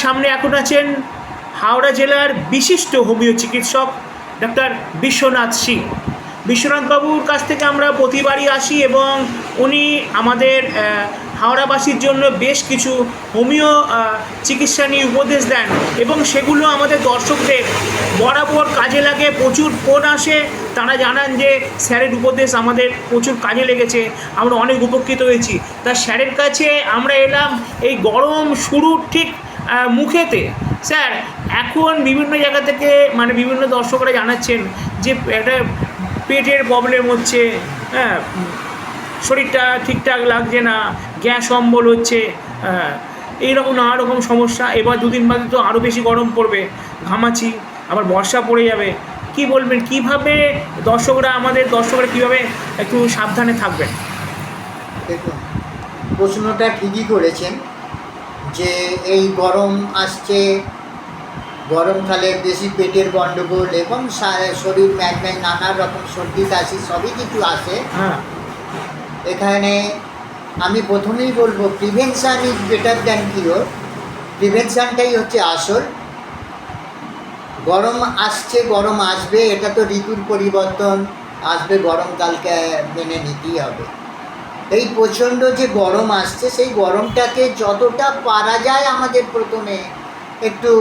সামনে এখন আছেন হাওড়া জেলার বিশিষ্ট হোমিও চিকিৎসক ডক্টর বিশ্বনাথ সিং। বিশ্বনাথবাবুর কাছ থেকে আমরা প্রতিবারই আসি এবং উনি আমাদের হাওড়াবাসীর জন্য বেশ কিছু হোমিও চিকিৎসা নিয়ে উপদেশ দেন এবং সেগুলো আমাদের দর্শকদের বরাবর কাজে লাগে। প্রচুর ফোন আসে, তারা জানান যে স্যারের উপদেশ আমাদের প্রচুর কাজে লেগেছে, আমরা অনেক উপকৃত হয়েছি। তা স্যারের কাছে আমরা এলাম এই গরম শুরুর ঠিক মুখেতে। স্যার, এখন বিভিন্ন জায়গা থেকে মানে বিভিন্ন দর্শকরা জানাচ্ছেন যে একটা পেটের প্রবলেম হচ্ছে, হ্যাঁ, শরীরটা ঠিকঠাক লাগছে না, গ্যাস অম্বল হচ্ছে, এইরকম নানা রকম সমস্যা। এবার দুদিন বাদে তো আরও বেশি গরম পড়বে, ঘামাচি, আবার বর্ষা পড়ে যাবে। কি বলবেন, কিভাবে আমাদের দর্শকরা কীভাবে একটু সাবধানে থাকবেন? দেখুন, প্রশ্নটা ঠিকই করেছেন যে এই গরম আসছে, গরমকালে বেশি পেটের গণ্ডগোল এবং শরীর ম্যাগম্যাগ নানা রকম সর্দি কাশি সবই কিছু আসে। হ্যাঁ, এখানে আমি প্রথমেই বলবো prevention is better than cure. প্রিভেনশানটাই হচ্ছে আসল। গরম আসছে, গরম আসবে, এটা তো ঋতুর পরিবর্তন আসবে, গরমকালকে মেনে নিতেই হবে। এই প্রচণ্ড যে গরম আসছে সেই গরমটাকে যতটা পারা যায় আমাদের প্রথমে একটু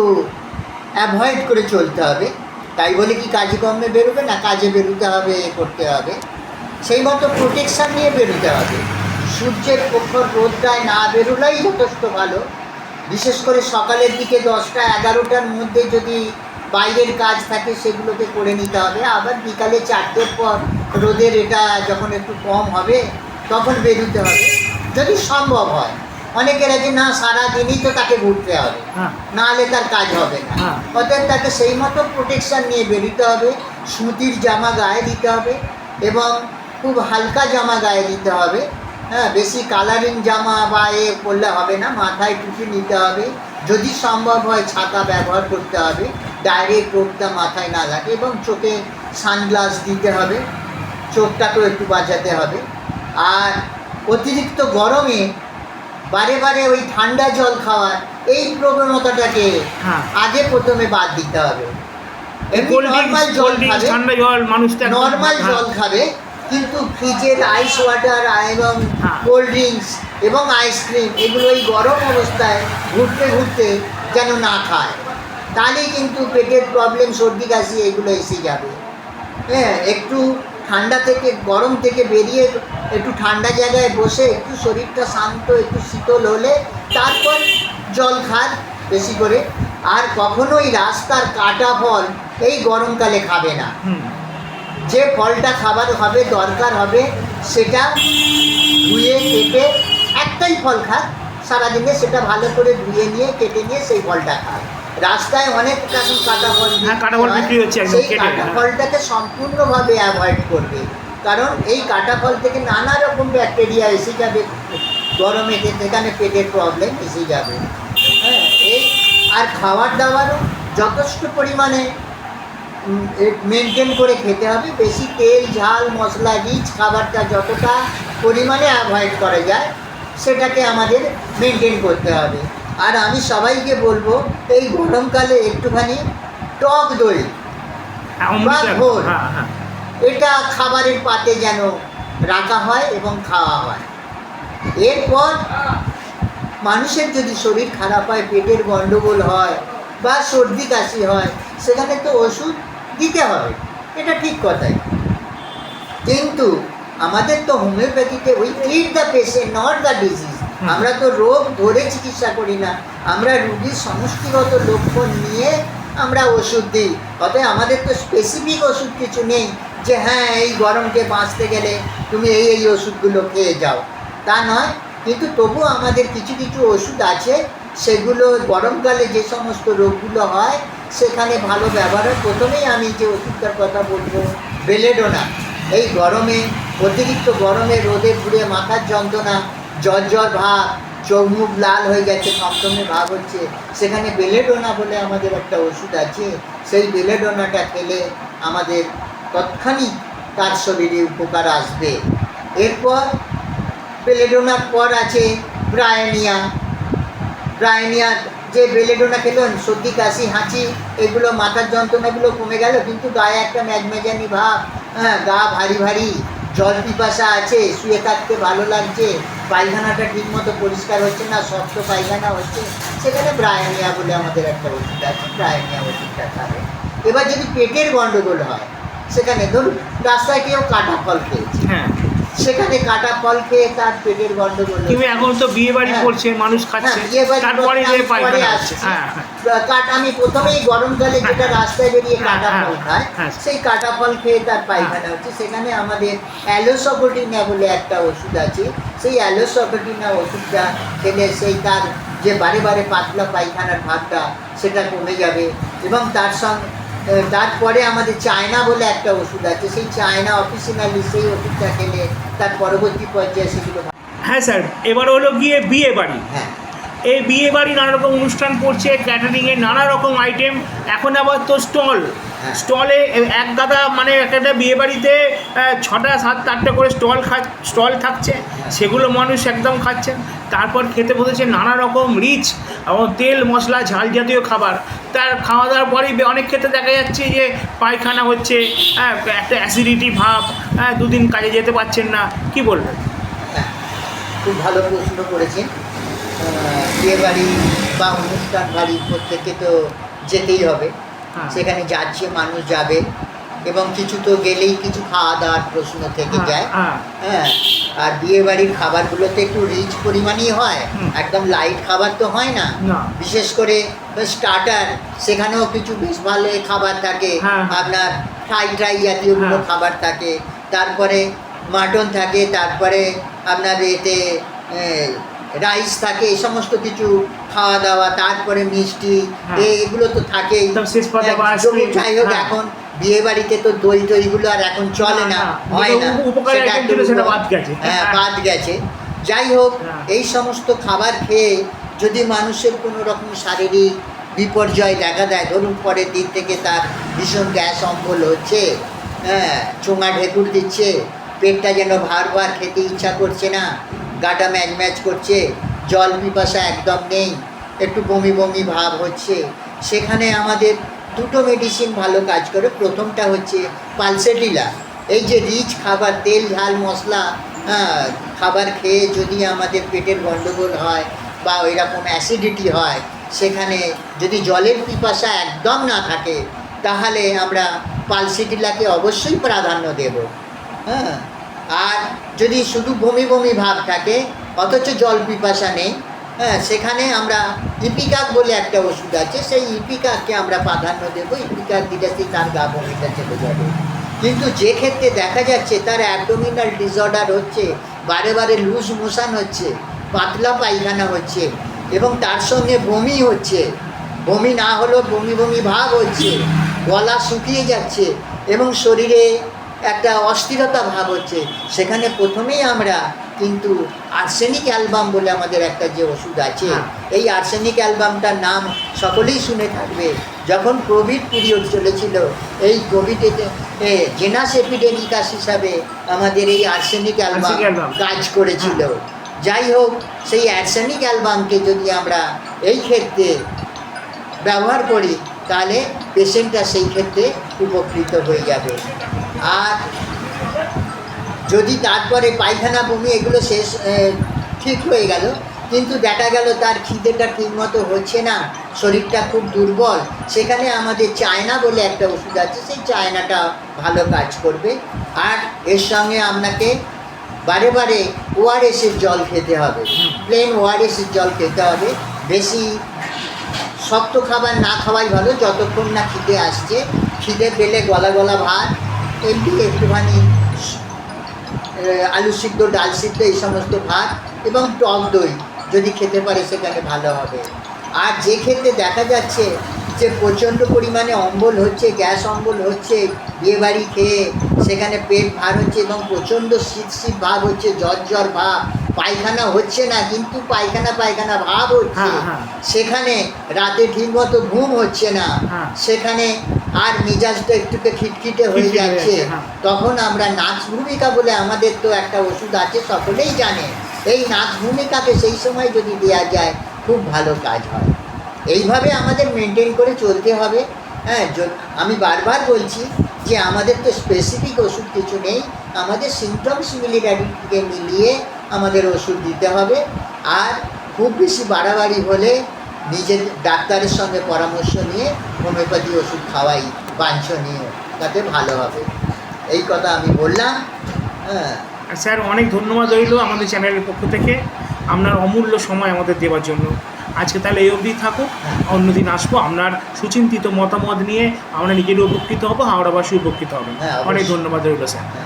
অ্যাভয়েড করে চলতে হবে। তাই বলে কি কাজে কর্মে বেরোবে না, কাজে বেরোতে হবে, করতে হবে, সেই মতো প্রোটেকশান নিয়ে বেরোতে হবে। সূর্যের প্রখর রোদটায় না বেরোলেই যথেষ্ট ভালো। বিশেষ করে সকালের দিকে 10টা-11টার মধ্যে যদি বাইরের কাজ থাকে সেগুলোকে করে নিতে হবে। আবার বিকালে 4টের পর রোদের এটা যখন একটু কম হবে তখন বেরোতে হবে যদি সম্ভব হয়। অনেকের আছে না, সারাদিনই তো তাকে ঘুরতে হবে, নাহলে তার কাজ হবে না। অতএব তাকে সেই মতো প্রোটেকশান নিয়ে বেরোতে হবে। সুতির জামা গায়ে দিতে হবে এবং খুব হালকা জামা গায়ে দিতে হবে। হ্যাঁ, বেশি কালারিং জামা বা পরলে হবে না। মাথায় টুপি নিতে হবে, যদি সম্ভব হয় ছাতা ব্যবহার করতে হবে, ডাইরেক্ট রোদটা মাথায় না লাগে, এবং চোখে সানগ্লাস দিতে হবে, চোখটাকেও একটু বাঁচাতে হবে। আর অতিরিক্ত গরমে বারে বারে ওই ঠান্ডা জল খাওয়ার এই প্রবণতাটাকে আগে প্রথমে বাদ দিতে হবে। নর্মাল জল খাবে, কিন্তু ফ্রিজের আইস ওয়াটার এবং কোল্ড ড্রিঙ্কস এবং আইসক্রিম এগুলো এই গরম অবস্থায় ঘুরতে ঘুরতে যেন না খায়, তাহলেই কিন্তু পেটের প্রবলেম, সর্দি কাশি এগুলো এসে যাবে। হ্যাঁ, একটু ঠান্ডা থেকে, গরম থেকে বেরিয়ে একটু ঠান্ডা জায়গায় বসে একটু শরীরটা শান্ত, একটু শীতল হলে তারপর জল খান বেশি করে। আর কখনোই রাস্তার কাটা ফল এই গরমকালে খাবে না। যে ফলটা খাবার হবে, দরকার হবে, সেটা ধুয়ে কেটে, একটাই ফল খাক সারাদিনে, সেটা ভালো করে ধুয়ে নিয়ে কেটে নিয়ে সেই ফলটা খাক। রাস্তায় অনেক রকম কাটা ফল বিক্রি হচ্ছে, সেই কাটা ফলটাকে সম্পূর্ণভাবে অ্যাভয়েড করবে, কারণ এই কাটা ফল থেকে নানা রকম ব্যাকটেরিয়া এসে যাবে গরমে, সেখানে পেটের প্রবলেম এসে যাবে। হ্যাঁ, এই আর খাবার দাবারও যথেষ্ট পরিমাণে মেনটেন করে খেতে হবে। বেশি তেল ঝাল মশলা রিচ খাবারটা যতটা পরিমাণে অ্যাভয়েড করা যায় সেটাকে আমাদের মেনটেন করতে হবে। আর আমি সবাইকে বলবো এই গরমকালে একটুখানি টক দই বা ঘোল এটা খাবারের পাতে যেন রাখা হয় এবং খাওয়া হয়। এরপর মানুষের যদি শরীর খারাপ হয়, পেটের গণ্ডগোল হয় বা সর্দি কাশি হয়, সেখানে তো ওষুধ দিতে হবে, এটা ঠিক কথাই। কিন্তু আমাদের তো হোমিওপ্যাথিতে we treat the patient not the disease. আমরা তো রোগ ধরে চিকিৎসা করি না, আমরা রুগীর সমষ্টিগত লক্ষণ নিয়ে আমরা ওষুধ দিই। অতএব আমাদের তো স্পেসিফিক ওষুধ কিছু নেই যে হ্যাঁ এই গরমকে বাঁচতে গেলে তুমি এই ওষুধগুলো খেয়ে যাও, তা নয়। কিন্তু তবু আমাদের কিছু কিছু ওষুধ আছে, সেগুলো গরমকালে যে সমস্ত রোগগুলো হয় সেখানে ভালো ব্যবহার। প্রথমেই আমি যে ওষুধটার কথা বলবো, বেলেডোনা। এই গরমে, অতিরিক্ত গরমে রোদে পুড়ে মাথার যন্ত্রণা, জ্বর ভাব, চোখ মুখ লাল হয়ে গেছে, থমথমে ভাব হচ্ছে, সেখানে বেলেডোনা বলে আমাদের একটা ওষুধ আছে। সেই বেলেডোনাটা খেলে আমাদের তৎক্ষণিক তার শরীরে উপকার আসবে। এরপর বেলেডোনার পর আছে ব্রায়োনিয়া যে বেলেডোনা খেলেন, সর্দি কাশি হাঁচি এগুলো, মাথার যন্ত্রণাগুলো কমে গেল, কিন্তু গায়ে একটা ম্যাজম্যাজানি ভাব, হ্যাঁ, গা ভারী ভারী, জল পিপাসা আছে, শুয়ে থাকতে ভালো লাগছে, পায়খানাটা ঠিকমতো পরিষ্কার হচ্ছে না, শক্ত পায়খানা হচ্ছে, সেখানে ব্রায়োনিয়া বলে আমাদের একটা ওষুধ আছে, ব্রায়োনিয়া ওষুধটা খাবে। এবার যদি পেটের গন্ডগোল হয়, সেখানে ধরুন রাস্তায় কেউ কাটা ফল খেয়েছে, হ্যাঁ, সেখানে কাটা ফল খেয়ে তার পেটের গন্ডগোল হচ্ছে। কিন্তু এখন তো বিয়ে বাড়ি হ্যাঁ। করছে, মানুষ খাচ্ছে, হ্যাঁ, বিয়েবাড়ি তারপরে করতে যে আমি পায়খানা পরে আসছে। আসছি। হ্যাঁ, হ্যাঁ, আমি প্রথমেই গরমকালে যেটা রাস্তায় বেরিয়ে কাটা হ্যাঁ, ফল খায়, হ্যাঁ। সেই কাটা ফল খেয়ে তার পায়খানা হচ্ছে। সেখানে আমাদের অ্যালোসপোটিনা বলে একটা ওষুধ আছে, সেই অ্যালোসপোটিনা ওষুধটা খেলে সেই তার যে বারে বারে পাতলা পায়খানার ভাবটা সেটা কমে যাবে। এবং তারপরে আমাদের চায়না বলে একটা ওষুধ আছে, সেই চায়না অফিসিয়ালি সেই ওষুধটা খেলে তার পরবর্তী পর্যায়ে সেগুলো হ্যাঁ স্যার। এবার হলো গিয়ে বিয়ে বাড়ি। হ্যাঁ এই বিয়ে বাড়ি নানা রকম অনুষ্ঠান করছে, ক্যাটারিংয়ের নানা রকম আইটেম, এখন আবার তো স্টল, হ্যাঁ। স্টলে এক গাদা মানে একটা বিয়ে বাড়িতে 6টা 7টা 8টা করে স্টল থাকছে, সেগুলো মানুষ একদম খাচ্ছেন। তারপর খেতে বসেছে নানা রকম রিচ এবং তেল মশলা ঝাল জাতীয় খাবার। তার খাওয়া দাওয়ার পরেই অনেক ক্ষেত্রে দেখা যাচ্ছে যে পায়খানা হচ্ছে, একটা অ্যাসিডিটি ভাব, 2 দিন কাজে যেতে পারছেন না। কি বলবেন? হ্যাঁ, খুব ভালো প্রশ্ন করেছেন। বিয়ে বাড়ি বা অনুষ্ঠান বাড়ি প্রত্যেকে তো যেতেই হবে, হ্যাঁ। সেখানে যাচ্ছে, মানুষ যাবে, এবং কিছু তো গেলেই কিছু খাওয়া দাওয়ার প্রশ্ন থেকে যায়। হ্যাঁ, হ্যাঁ, আর বিয়ে বাড়ির খাবারগুলোতে একটু রিচ পরিমাণই হয়, হুম। একদম লাইট খাবার তো হয় না। না। বিশেষ করে স্টার্টার, সেখানেও কিছু বেশ ভালো খাবার থাকে, হ্যাঁ। আপনার ফ্রাই জাতীয়গুলো হ্যাঁ। খাবার থাকে, তারপরে মাটন থাকে, তারপরে আপনার এতে রাইস থাকে, এই সমস্ত কিছু খাওয়া দাওয়া, তারপরে মিষ্টি, হ্যাঁ। এগুলো তো থাকেই। একদম শেষ পাতে আবার ice-cream, যাই হোক, হ্যাঁ। এখন বিয়ে বাড়িতে তো দই টইগুলো আর এখন চলে না, হয় না, উপকারী সেটা item একটু ছিল, সেটা বাদ গেছে। হ্যাঁ, বাদ গেছে। যাই হোক, হ্যাঁ। এই সমস্ত খাবার খেয়ে যদি মানুষের কোনো রকম শারীরিক বিপর্যয় দেখা দেয়, ধরুন পরের দিন থেকে তার ভীষণ গ্যাস অম্বল হচ্ছে, হ্যাঁ, চোঙা ঢেকুর দিচ্ছে, পেটটা যেন ভার খেতে ইচ্ছা করছে না, গাটা ম্যাচ ম্যাচ করছে, জল পিপাসা একদম নেই, একটু বমি বমি ভাব হচ্ছে, সেখানে আমাদের দুটো মেডিসিন ভালো কাজ করে। প্রথমটা হচ্ছে পালসেটিলা। এই যে রিচ খাবার, তেল ঝাল মশলা খাবার খেয়ে যদি আমাদের পেটের গণ্ডগোল হয় বা ওই রকম অ্যাসিডিটি হয়, সেখানে যদি জলের পিপাসা একদম না থাকে, তাহলে আমরা পালসেটিলাকে অবশ্যই প্রাধান্য দেব। হ্যাঁ, আর যদি শুধু বমি বমি ভাব থাকে অথচ জল পিপাসা নেই, হ্যাঁ, সেখানে আমরা ইপিকাক বলে একটা ওষুধ আছে, সেই ইপিকাককে আমরা প্রাধান্য দেবো। ইপিকাক দিলে তার গা বমিটা চলে যাবে। কিন্তু যে ক্ষেত্রে দেখা যাচ্ছে তার অ্যাবডোমিনাল ডিসঅর্ডার হচ্ছে, বারে বারে লুজ মোশন হচ্ছে, পাতলা পায়খানা হচ্ছে, এবং তার সঙ্গে বমি হচ্ছে, বমি না হলেও বমি বমি ভাব হচ্ছে, গলা শুকিয়ে যাচ্ছে এবং শরীরে একটা অস্থিরতা ভাব হচ্ছে, সেখানে প্রথমেই আমরা কিন্তু আর্সেনিক অ্যালবাম বলে আমাদের একটা যে ওষুধ আছে, এই আর্সেনিক অ্যালবামটার নাম সকলেই শুনে থাকবে। যখন কোভিড পিরিয়ড চলেছিল, এই কোভিডেতে জেনাস এপিডেমিকাস হিসাবে আমাদের এই আর্সেনিক অ্যালবাম কাজ করেছিল। যাই হোক, সেই আর্সেনিক অ্যালবামকে যদি আমরা এই ক্ষেত্রে ব্যবহার করি, তাহলে পেশেন্টটা সেই ক্ষেত্রে উপকৃত হয়ে যাবে। আর যদি তারপরে পায়খানা বমি এগুলো শেষ ঠিক হয়ে গেল, কিন্তু দেখা গেল তার খিদেটা ঠিকমতো হচ্ছে না, শরীরটা খুব দুর্বল, সেখানে আমাদের চায়না বলে একটা ওষুধ আছে, সেই চায়নাটা ভালো কাজ করবে। আর এর সঙ্গে আপনাকে বারে বারে ওআরএসের জল খেতে হবে, প্লেন ওআরএসের জল খেতে হবে। বেশি শক্ত খাবার না খাওয়াই ভালো, যতক্ষণ না খিদে আসছে। খিদে পেলে গলা গলা ভাত, এমনি একটুখানি আলু সিদ্ধ, ডাল সিদ্ধ, এই সমস্ত ভাত এবং টক দই যদি খেতে পারে সেখানে ভালো হবে। আর যে ক্ষেত্রে দেখা যাচ্ছে যে প্রচণ্ড পরিমাণে অম্বল হচ্ছে, গ্যাস অম্বল হচ্ছে বিয়েবাড়ি খেয়ে, সেখানে পেট ভার হচ্ছে এবং প্রচণ্ড শীত শীত ভাব হচ্ছে, জ্বর জ্বর ভাব, পায়খানা হচ্ছে না কিন্তু পায়খানা ভাব হচ্ছে, সেখানে রাতে ঠিকমতো ঘুম হচ্ছে না, সেখানে আর মেজাজটা একটুকে খিটখিটে হয়ে যাচ্ছে, তখন আমরা নাচ ভূমিকা বলে আমাদের তো একটা ওষুধ আছে, সকলেই জানে। এই নাচ ভূমিকাকে সেই সময় যদি দেওয়া যায়, খুব ভালো কাজ হয়। এইভাবে আমাদের মেনটেন করে চলতে হবে। হ্যাঁ, আমি বারবার বলছি যে আমাদের তো স্পেসিফিক ওষুধ কিছু নেই, আমাদের সিমটমস সিমিলারিটিকে মিলিয়ে আমাদের ওষুধ দিতে হবে। আর খুব বেশি বাড়াবাড়ি হলে নিজের ডাক্তারের সঙ্গে পরামর্শ নিয়ে হোমিওপ্যাথি ওষুধ খাওয়াই বাঞ্ছনীয়, তাতে ভালো হবে। এই কথা আমি বললাম। হ্যাঁ, স্যার অনেক ধন্যবাদ রইল আমাদের চ্যানেলের পক্ষ থেকে আপনার অমূল্য সময় আমাদের দেওয়ার জন্য। আজকে তাহলে এই অবধি থাকুক, অন্যদিন আসবো আপনার সুচিন্তিত মতামত নিয়ে আমরা নিজেরই উপকৃত হবো, হাওড়াবাসী উপকৃত হবেন। হ্যাঁ, অবশ্যই। অনেক ধন্যবাদ রইল স্যার। হ্যাঁ।